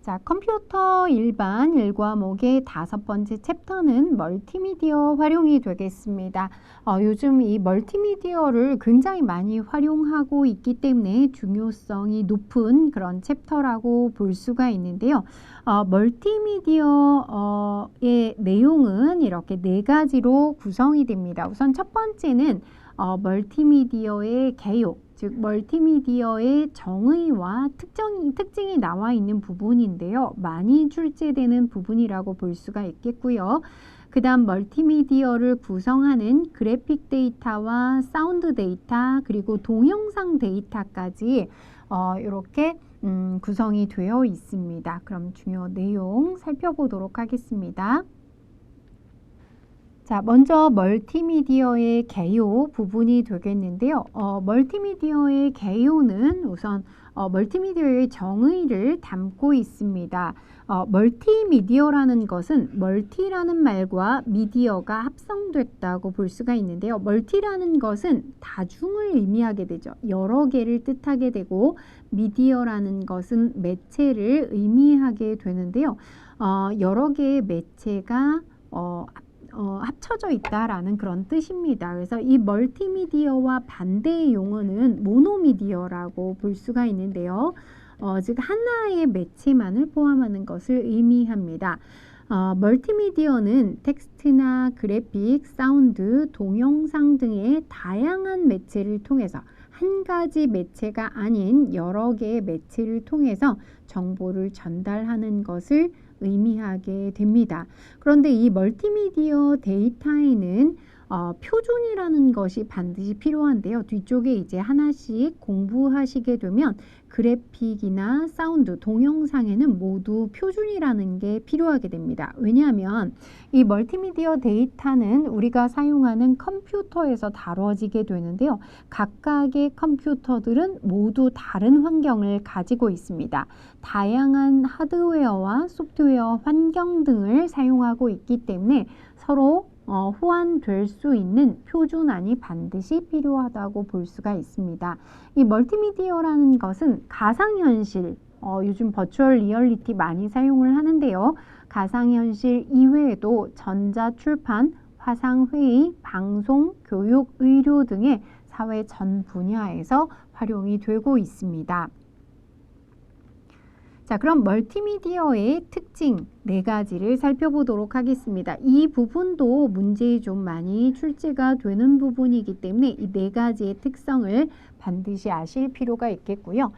자, 컴퓨터 일반 1과목의 5번째 챕터는 멀티미디어 활용이 되겠습니다. 요즘 이 멀티미디어를 굉장히 많이 활용하고 있기 때문에 중요성이 높은 그런 챕터라고 볼 수가 있는데요. 멀티미디어의 내용은 이렇게 4가지로 구성이 됩니다. 우선 첫 번째는 멀티미디어의 개요, 즉 멀티미디어의 정의와 특징이 나와 있는 부분인데요. 많이 출제되는 부분이라고 볼 수가 있겠고요. 그 다음 멀티미디어를 구성하는 그래픽 데이터와 사운드 데이터 그리고 동영상 데이터까지 이렇게 구성이 되어 있습니다. 그럼 중요 내용 살펴보도록 하겠습니다. 자, 먼저 멀티미디어의 개요 부분이 되겠는데요. 멀티미디어의 개요는 우선 멀티미디어의 정의를 담고 있습니다. 멀티미디어라는 것은 멀티라는 말과 미디어가 합성됐다고 볼 수가 있는데요. 멀티라는 것은 다중을 의미하게 되죠. 여러 개를 뜻하게 되고 미디어라는 것은 매체를 의미하게 되는데요. 여러 개의 매체가 합쳐져 있다라는 그런 뜻입니다. 그래서 이 멀티미디어와 반대의 용어는 모노미디어라고 볼 수가 있는데요. 즉 하나의 매체만을 포함하는 것을 의미합니다. 멀티미디어는 텍스트나 그래픽, 사운드, 동영상 등의 다양한 매체를 통해서 한 가지 매체가 아닌 여러 개의 매체를 통해서 정보를 전달하는 것을 의미하게 됩니다. 그런데 이 멀티미디어 데이터에는 표준이라는 것이 반드시 필요한데요. 뒤쪽에 이제 하나씩 공부하시게 되면 그래픽이나 사운드, 동영상에는 모두 표준이라는 게 필요하게 됩니다. 왜냐하면 이 멀티미디어 데이터는 우리가 사용하는 컴퓨터에서 다뤄지게 되는데요. 각각의 컴퓨터들은 모두 다른 환경을 가지고 있습니다. 다양한 하드웨어와 소프트웨어 환경 등을 사용하고 있기 때문에 서로 호환될 수 있는 표준안이 반드시 필요하다고 볼 수가 있습니다. 이 멀티미디어라는 것은 가상현실, 요즘 버추얼 리얼리티 많이 사용을 하는데요. 가상현실 이외에도 전자출판, 화상회의, 방송, 교육, 의료 등의 사회 전 분야에서 활용이 되고 있습니다. 자, 그럼 멀티미디어의 특징 4가지를 살펴보도록 하겠습니다. 이 부분도 문제에 좀 많이 출제가 되는 부분이기 때문에 이 4가지의 특성을 반드시 아실 필요가 있겠고요.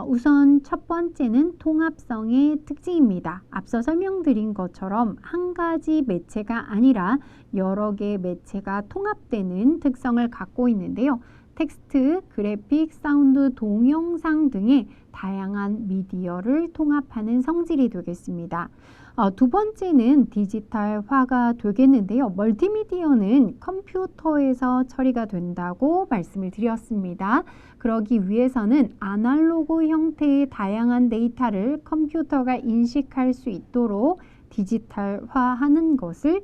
우선 첫 번째는 통합성의 특징입니다. 앞서 설명드린 것처럼 한 가지 매체가 아니라 여러 개의 매체가 통합되는 특성을 갖고 있는데요. 텍스트, 그래픽, 사운드, 동영상 등의 다양한 미디어를 통합하는 성질이 되겠습니다. 두 번째는 디지털화가 되겠는데요. 멀티미디어는 컴퓨터에서 처리가 된다고 말씀을 드렸습니다. 그러기 위해서는 아날로그 형태의 다양한 데이터를 컴퓨터가 인식할 수 있도록 디지털화하는 것을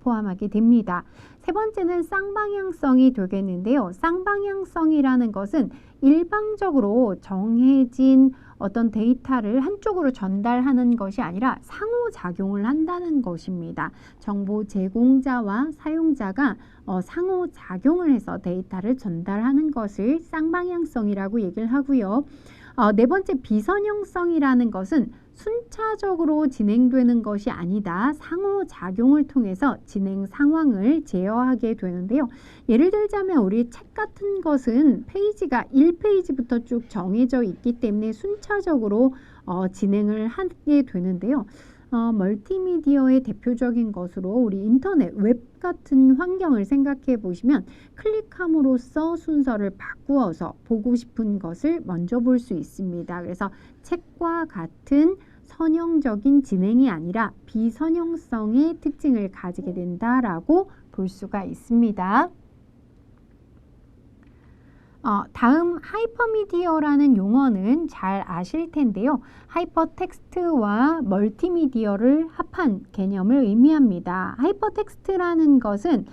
포함하게 됩니다. 세 번째는 쌍방향성이 되겠는데요. 쌍방향성이라는 것은 일방적으로 정해진 어떤 데이터를 한쪽으로 전달하는 것이 아니라 상호작용을 한다는 것입니다. 정보 제공자와 사용자가 상호작용을 해서 데이터를 전달하는 것을 쌍방향성이라고 얘기를 하고요. 네 번째 비선형성이라는 것은 순차적으로 진행되는 것이 아니다. 상호작용을 통해서 진행 상황을 제어하게 되는데요. 예를 들자면 우리 책 같은 것은 페이지가 1페이지부터 쭉 정해져 있기 때문에 순차적으로 진행을 하게 되는데요. 멀티미디어의 대표적인 것으로 우리 인터넷, 웹 같은 환경을 생각해 보시면 클릭함으로써 순서를 바꾸어서 보고 싶은 것을 먼저 볼 수 있습니다. 그래서 책과 같은 선형적인 진행이 아니라 비선형성의 특징을 가지게 된다라고 볼 수가 있습니다. 다음 하이퍼미디어라는 용어는 잘 아실 텐데요. 하이퍼텍스트와 멀티미디어를 합한 개념을 의미합니다. 하이퍼텍스트라는 것은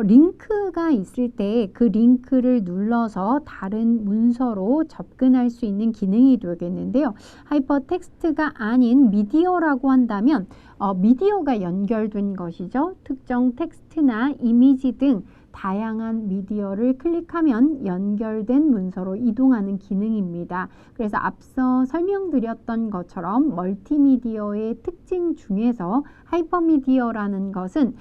링크가 있을 때 그 링크를 눌러서 다른 문서로 접근할 수 있는 기능이 되겠는데요. 하이퍼텍스트가 아닌 미디어라고 한다면 미디어가 연결된 것이죠. 특정 텍스트나 이미지 등 다양한 미디어를 클릭하면 연결된 문서로 이동하는 기능입니다. 그래서 앞서 설명드렸던 것처럼 멀티미디어의 특징 중에서 하이퍼미디어라는 것은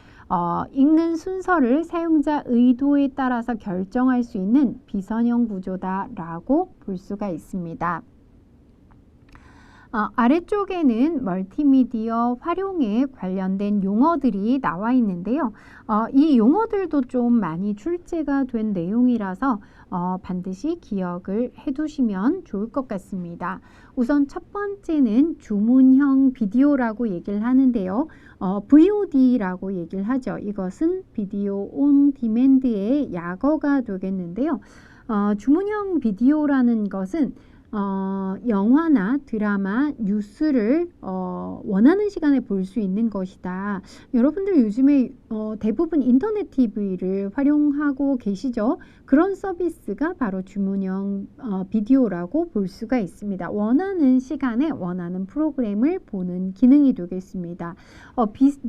읽는 순서를 사용자 의도에 따라서 결정할 수 있는 비선형 구조다라고 볼 수가 있습니다. 아래쪽에는 멀티미디어 활용에 관련된 용어들이 나와 있는데요. 이 용어들도 좀 많이 출제가 된 내용이라서 반드시 기억을 해두시면 좋을 것 같습니다. 우선 첫 번째는 주문형 비디오라고 얘기를 하는데요. VOD라고 얘기를 하죠. 이것은 비디오 온 디맨드의 약어가 되겠는데요. 주문형 비디오라는 것은 영화나 드라마, 뉴스를 원하는 시간에 볼 수 있는 것이다. 여러분들 요즘에 대부분 인터넷 TV를 활용하고 계시죠? 그런 서비스가 바로 주문형 비디오라고 볼 수가 있습니다. 원하는 시간에 원하는 프로그램을 보는 기능이 되겠습니다.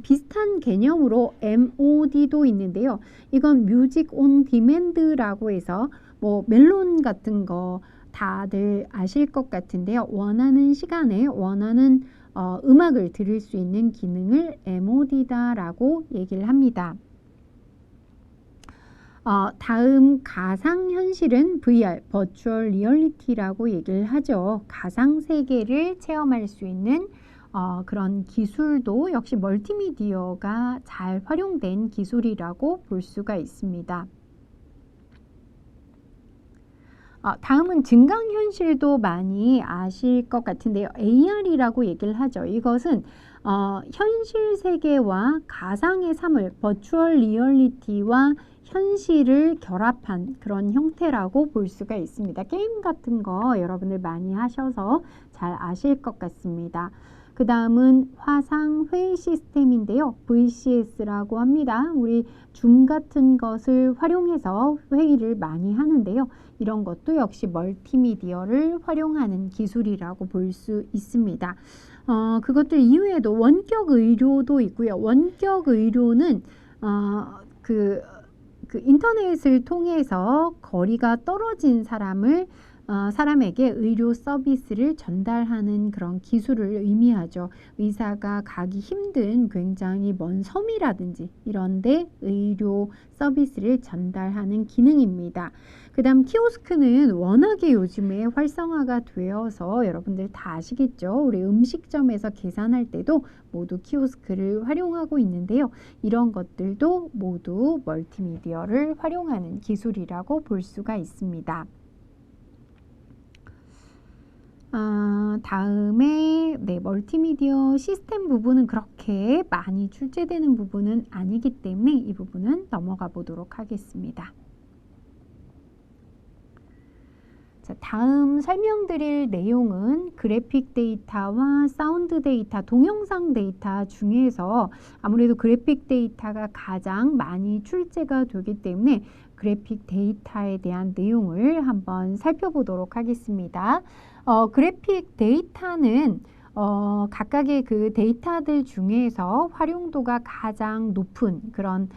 비슷한 개념으로 MOD도 있는데요. 이건 뮤직 온 디맨드라고 해서 뭐 멜론 같은 거 다들 아실 것 같은데요. 원하는 시간에 원하는 음악을 들을 수 있는 기능을 MOD다라고 얘기를 합니다. 다음 가상현실은 VR, 버추얼 리얼리티라고 얘기를 하죠. 가상세계를 체험할 수 있는 그런 기술도 역시 멀티미디어가 잘 활용된 기술이라고 볼 수가 있습니다. 다음은 증강현실도 많이 아실 것 같은데요. AR이라고 얘기를 하죠. 이것은 현실 세계와 가상의 사물, 버추얼 리얼리티와 현실을 결합한 그런 형태라고 볼 수가 있습니다. 게임 같은 거 여러분들 많이 하셔서 잘 아실 것 같습니다. 그 다음은 화상 회의 시스템인데요. VCS라고 합니다. 우리 줌 같은 것을 활용해서 회의를 많이 하는데요. 이런 것도 역시 멀티미디어를 활용하는 기술이라고 볼 수 있습니다. 그것들 이외에도 원격 의료도 있고요. 원격 의료는 그 인터넷을 통해서 거리가 떨어진 사람에게 의료 서비스를 전달하는 그런 기술을 의미하죠. 의사가 가기 힘든 굉장히 먼 섬이라든지 이런데 의료 서비스를 전달하는 기능입니다. 그 다음 키오스크는 워낙에 요즘에 활성화가 되어서 여러분들 다 아시겠죠? 우리 음식점에서 계산할 때도 모두 키오스크를 활용하고 있는데요. 이런 것들도 모두 멀티미디어를 활용하는 기술이라고 볼 수가 있습니다. 다음에 멀티미디어 시스템 부분은 그렇게 많이 출제되는 부분은 아니기 때문에 이 부분은 넘어가 보도록 하겠습니다. 자, 다음 설명드릴 내용은 그래픽 데이터와 사운드 데이터, 동영상 데이터 중에서 아무래도 그래픽 데이터가 가장 많이 출제가 되기 때문에 그래픽 데이터에 대한 내용을 한번 살펴보도록 하겠습니다. 그래픽 데이터는 각각의 그 데이터들 중에서 활용도가 가장 높은 그런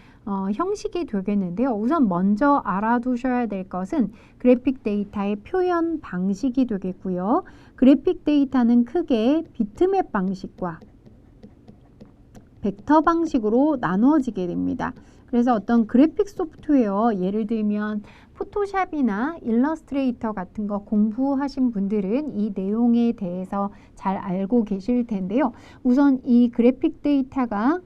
형식이 되겠는데요. 우선 먼저 알아두셔야 될 것은 그래픽 데이터의 표현 방식이 되겠고요. 그래픽 데이터는 크게 비트맵 방식과 벡터 방식으로 나누어지게 됩니다. 그래서 어떤 그래픽 소프트웨어, 예를 들면 포토샵이나 일러스트레이터 같은 거 공부하신 분들은 이 내용에 대해서 잘 알고 계실 텐데요. 우선 이 그래픽 데이터가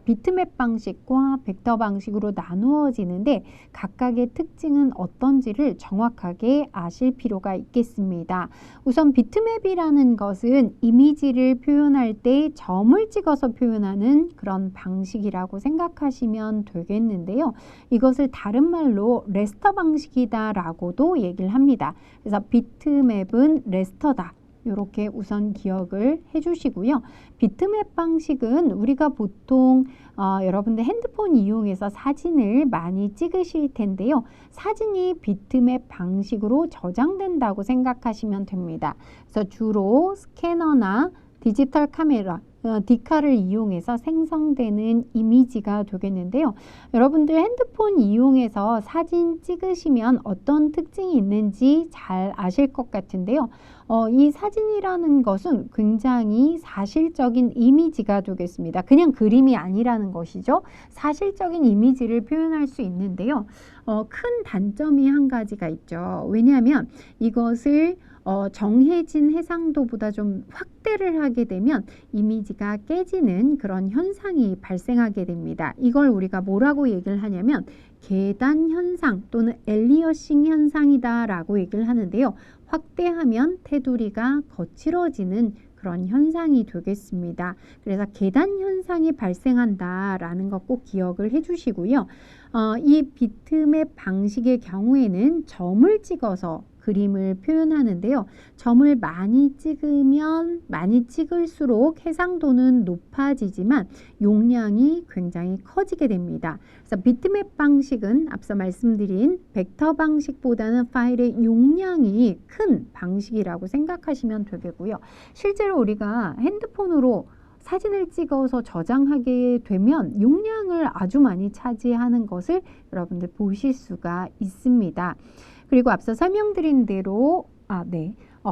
비트맵 방식과 벡터 방식으로 나누어지는데 각각의 특징은 어떤지를 정확하게 아실 필요가 있겠습니다. 우선 비트맵이라는 것은 이미지를 표현할 때 점을 찍어서 표현하는 그런 방식이라고 생각하시면 되겠는데요. 이것을 다른 말로 레스터 방식이다 라고도 얘기를 합니다. 그래서 비트맵은 레스터다. 이렇게 우선 기억을 해주시고요. 비트맵 방식은 우리가 보통 여러분들 핸드폰 이용해서 사진을 많이 찍으실 텐데요. 사진이 비트맵 방식으로 저장된다고 생각하시면 됩니다. 그래서 주로 스캐너나 디지털 카메라, 디카를 이용해서 생성되는 이미지가 되겠는데요. 여러분들 핸드폰 이용해서 사진 찍으시면 어떤 특징이 있는지 잘 아실 것 같은데요. 이 사진이라는 것은 굉장히 사실적인 이미지가 되겠습니다. 그냥 그림이 아니라는 것이죠. 사실적인 이미지를 표현할 수 있는데요. 큰 단점이 한 가지가 있죠. 왜냐하면 이것을 정해진 해상도보다 좀 확대를 하게 되면 이미지가 깨지는 그런 현상이 발생하게 됩니다. 이걸 우리가 뭐라고 얘기를 하냐면 계단 현상 또는 엘리어싱 현상이다 라고 얘기를 하는데요. 확대하면 테두리가 거칠어지는 그런 현상이 되겠습니다. 그래서 계단 현상이 발생한다 라는 것 꼭 기억을 해 주시고요. 이 비트맵 방식의 경우에는 점을 찍어서 그림을 표현하는데요. 점을 많이 찍으면 많이 찍을수록 해상도는 높아지지만 용량이 굉장히 커지게 됩니다. 그래서 비트맵 방식은 앞서 말씀드린 벡터 방식보다는 파일의 용량이 큰 방식이라고 생각하시면 되겠고요. 실제로 우리가 핸드폰으로 사진을 찍어서 저장하게 되면 용량을 아주 많이 차지하는 것을 여러분들 보실 수가 있습니다. 그리고 앞서 설명드린 대로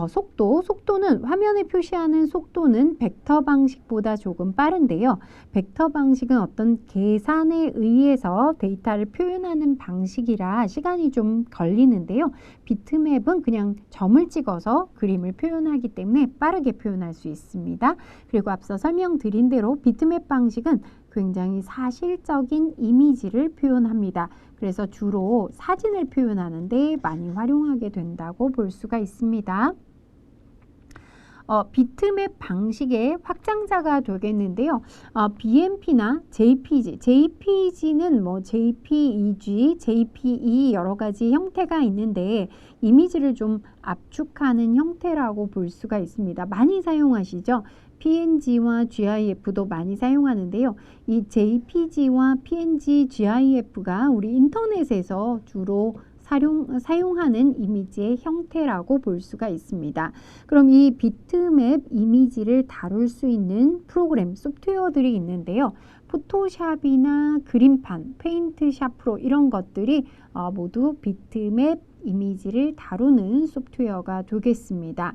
속도는 화면에 표시하는 속도는 벡터 방식보다 조금 빠른데요. 벡터 방식은 어떤 계산에 의해서 데이터를 표현하는 방식이라 시간이 좀 걸리는데요. 비트맵은 그냥 점을 찍어서 그림을 표현하기 때문에 빠르게 표현할 수 있습니다. 그리고 앞서 설명드린 대로 비트맵 방식은 굉장히 사실적인 이미지를 표현합니다. 그래서 주로 사진을 표현하는데 많이 활용하게 된다고 볼 수가 있습니다. 비트맵 방식의 확장자가 되겠는데요. BMP나 JPG, JPG는 JPEG, JPE 여러 가지 형태가 있는데 이미지를 좀 압축하는 형태라고 볼 수가 있습니다. 많이 사용하시죠? PNG와 GIF도 많이 사용하는데요. 이 JPG와 PNG, GIF가 우리 인터넷에서 주로 사용하는 이미지의 형태라고 볼 수가 있습니다. 그럼 이 비트맵 이미지를 다룰 수 있는 프로그램, 소프트웨어들이 있는데요. 포토샵이나 그림판, 페인트샵 프로 이런 것들이 모두 비트맵 이미지를 다루는 소프트웨어가 되겠습니다.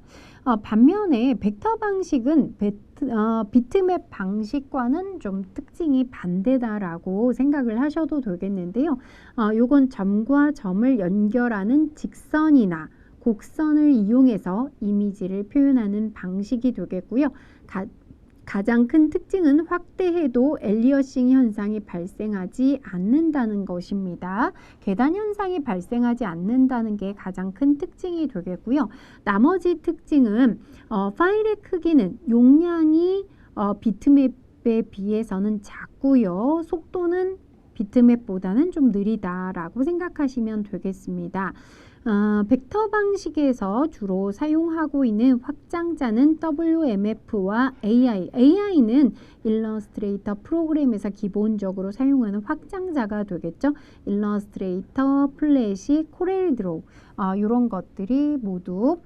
반면에 벡터 방식은 비트맵 방식과는 좀 특징이 반대다라고 생각을 하셔도 되겠는데요. 요건 점과 점을 연결하는 직선이나 곡선을 이용해서 이미지를 표현하는 방식이 되겠고요. 가장 큰 특징은 확대해도 엘리어싱 현상이 발생하지 않는다는 것입니다. 계단 현상이 발생하지 않는다는 게 가장 큰 특징이 되겠고요. 나머지 특징은 파일의 크기는 용량이 비트맵에 비해서는 작고요. 속도는 비트맵보다는 좀 느리다라고 생각하시면 되겠습니다. 벡터 방식에서 주로 사용하고 있는 확장자는 WMF와 AI. AI는 일러스트레이터 프로그램에서 기본적으로 사용하는 확장자가 되겠죠. 일러스트레이터, 플래시, 코렐 드로우 이런 것들이 모두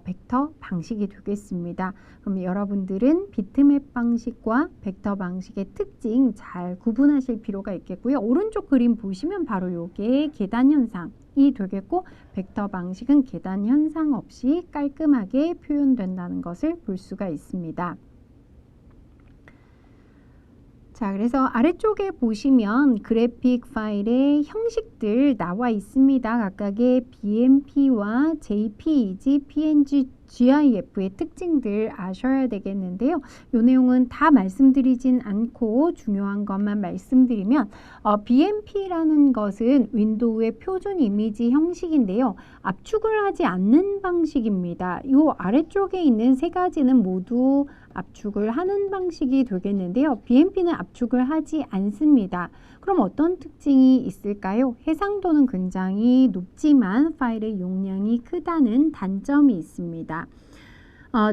벡터 방식이 되겠습니다. 그럼 여러분들은 비트맵 방식과 벡터 방식의 특징 잘 구분하실 필요가 있겠고요. 오른쪽 그림 보시면 바로 요게 계단 현상이 되겠고 벡터 방식은 계단 현상 없이 깔끔하게 표현된다는 것을 볼 수가 있습니다. 자, 그래서 아래쪽에 보시면 그래픽 파일의 형식들 나와 있습니다. 각각의 BMP와 JPEG, PNG, GIF의 특징들 아셔야 되겠는데요. 이 내용은 다 말씀드리진 않고 중요한 것만 말씀드리면 BMP라는 것은 윈도우의 표준 이미지 형식인데요. 압축을 하지 않는 방식입니다. 이 아래쪽에 있는 세 가지는 모두 압축을 하는 방식이 되겠는데요. BMP는 압축을 하지 않습니다. 그럼 어떤 특징이 있을까요? 해상도는 굉장히 높지만 파일의 용량이 크다는 단점이 있습니다.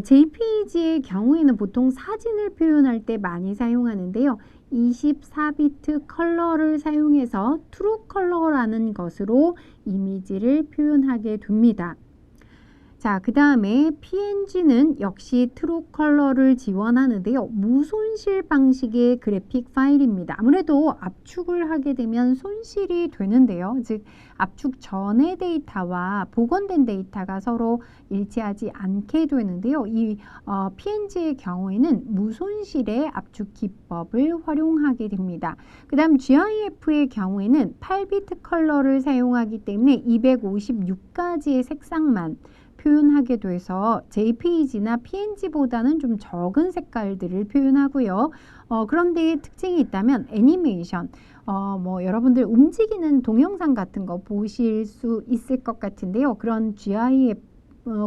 JPEG의 경우에는 보통 사진을 표현할 때 많이 사용하는데요. 24비트 컬러를 사용해서 트루 컬러라는 것으로 이미지를 표현하게 됩니다. 자, 그 다음에 PNG는 역시 트루 컬러를 지원하는데요. 무손실 방식의 그래픽 파일입니다. 아무래도 압축을 하게 되면 손실이 되는데요. 즉, 압축 전의 데이터와 복원된 데이터가 서로 일치하지 않게 되는데요. 이 PNG의 경우에는 무손실의 압축 기법을 활용하게 됩니다. 그 다음 GIF의 경우에는 8비트 컬러를 사용하기 때문에 256가지의 색상만 표현하게 돼서 JPEG나 PNG보다는 좀 적은 색깔들을 표현하고요. 그런데 특징이 있다면 애니메이션, 여러분들 움직이는 동영상 같은 거 보실 수 있을 것 같은데요. 그런 GIF,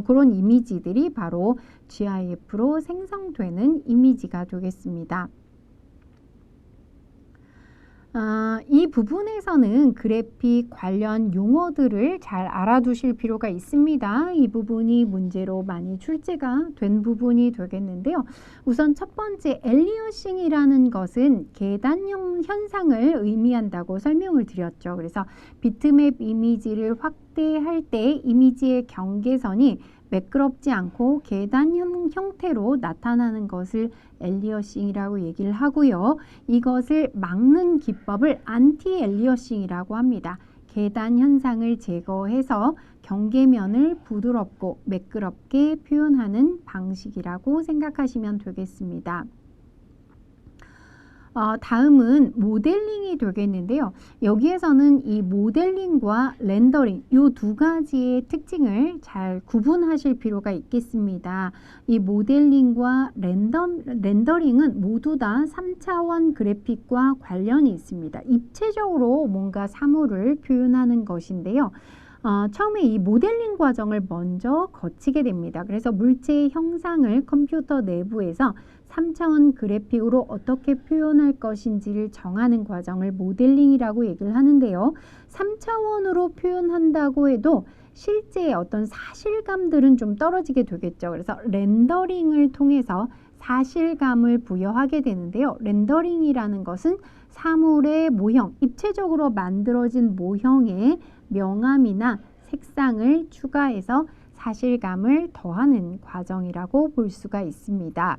그런 이미지들이 바로 GIF로 생성되는 이미지가 되겠습니다. 이 부분에서는 그래픽 관련 용어들을 잘 알아두실 필요가 있습니다. 이 부분이 문제로 많이 출제가 된 부분이 되겠는데요. 우선 첫 번째 엘리어싱이라는 것은 계단형 현상을 의미한다고 설명을 드렸죠. 그래서 비트맵 이미지를 확대할 때 이미지의 경계선이 매끄럽지 않고 계단형 형태로 나타나는 것을 엘리어싱이라고 얘기를 하고요. 이것을 막는 기법을 안티 엘리어싱이라고 합니다. 계단 현상을 제거해서 경계면을 부드럽고 매끄럽게 표현하는 방식이라고 생각하시면 되겠습니다. 다음은 모델링이 되겠는데요. 여기에서는 이 모델링과 렌더링 이 두 가지의 특징을 잘 구분하실 필요가 있겠습니다. 이 모델링과 렌더링은 모두 다 3차원 그래픽과 관련이 있습니다. 입체적으로 뭔가 사물을 표현하는 것인데요. 처음에 이 모델링 과정을 먼저 거치게 됩니다. 그래서 물체의 형상을 컴퓨터 내부에서 3차원 그래픽으로 어떻게 표현할 것인지를 정하는 과정을 모델링이라고 얘기를 하는데요. 3차원으로 표현한다고 해도 실제 어떤 사실감들은 좀 떨어지게 되겠죠. 그래서 렌더링을 통해서 사실감을 부여하게 되는데요. 렌더링이라는 것은 사물의 모형, 입체적으로 만들어진 모형의 명암이나 색상을 추가해서 사실감을 더하는 과정이라고 볼 수가 있습니다.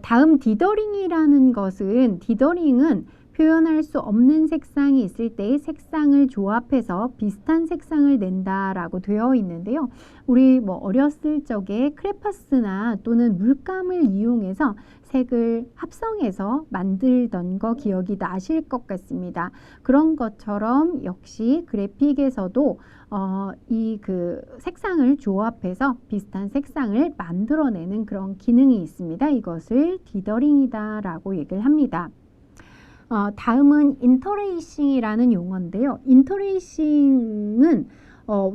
다음 디더링이라는 것은 디더링은 표현할 수 없는 색상이 있을 때 색상을 조합해서 비슷한 색상을 낸다라고 되어 있는데요. 우리 어렸을 적에 크레파스나 또는 물감을 이용해서 색을 합성해서 만들던 거 기억이 나실 것 같습니다. 그런 것처럼 역시 그래픽에서도 이 색상을 조합해서 비슷한 색상을 만들어내는 그런 기능이 있습니다. 이것을 디더링이다라고 얘기를 합니다. 다음은 인터레이싱이라는 용어인데요. 인터레이싱은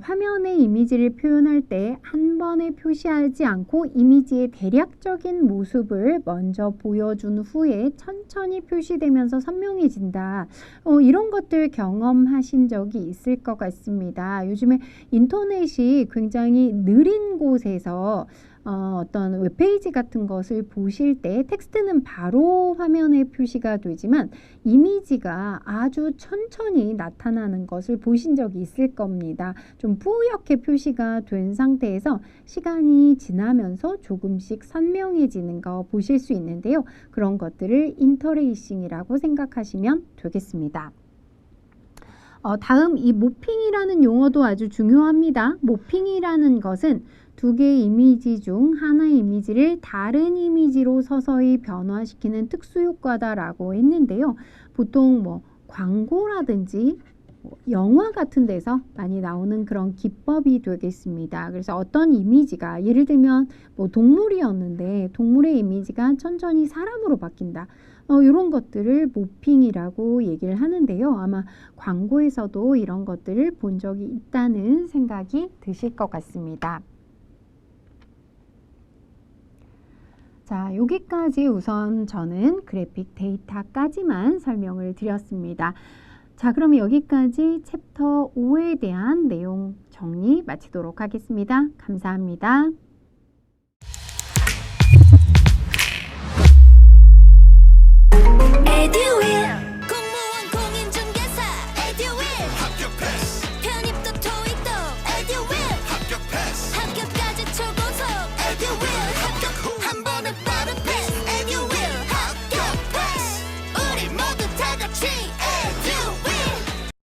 화면의 이미지를 표현할 때 한 번에 표시하지 않고 이미지의 대략적인 모습을 먼저 보여준 후에 천천히 표시되면서 선명해진다. 이런 것들 경험하신 적이 있을 것 같습니다. 요즘에 인터넷이 굉장히 느린 곳에서 어떤 웹페이지 같은 것을 보실 때 텍스트는 바로 화면에 표시가 되지만 이미지가 아주 천천히 나타나는 것을 보신 적이 있을 겁니다. 좀 뿌옇게 표시가 된 상태에서 시간이 지나면서 조금씩 선명해지는 거 보실 수 있는데요. 그런 것들을 인터레이싱이라고 생각하시면 되겠습니다. 다음 이 모핑이라는 용어도 아주 중요합니다. 모핑이라는 것은 두 개의 이미지 중 하나의 이미지를 다른 이미지로 서서히 변화시키는 특수 효과다라고 했는데요. 보통 광고라든지 영화 같은 데서 많이 나오는 그런 기법이 되겠습니다. 그래서 어떤 이미지가 예를 들면 동물이었는데 동물의 이미지가 천천히 사람으로 바뀐다. 이런 것들을 모핑이라고 얘기를 하는데요. 아마 광고에서도 이런 것들을 본 적이 있다는 생각이 드실 것 같습니다. 자, 여기까지 우선 저는 그래픽 데이터까지만 설명을 드렸습니다. 자, 그럼 여기까지 챕터 5에 대한 내용 정리 마치도록 하겠습니다. 감사합니다.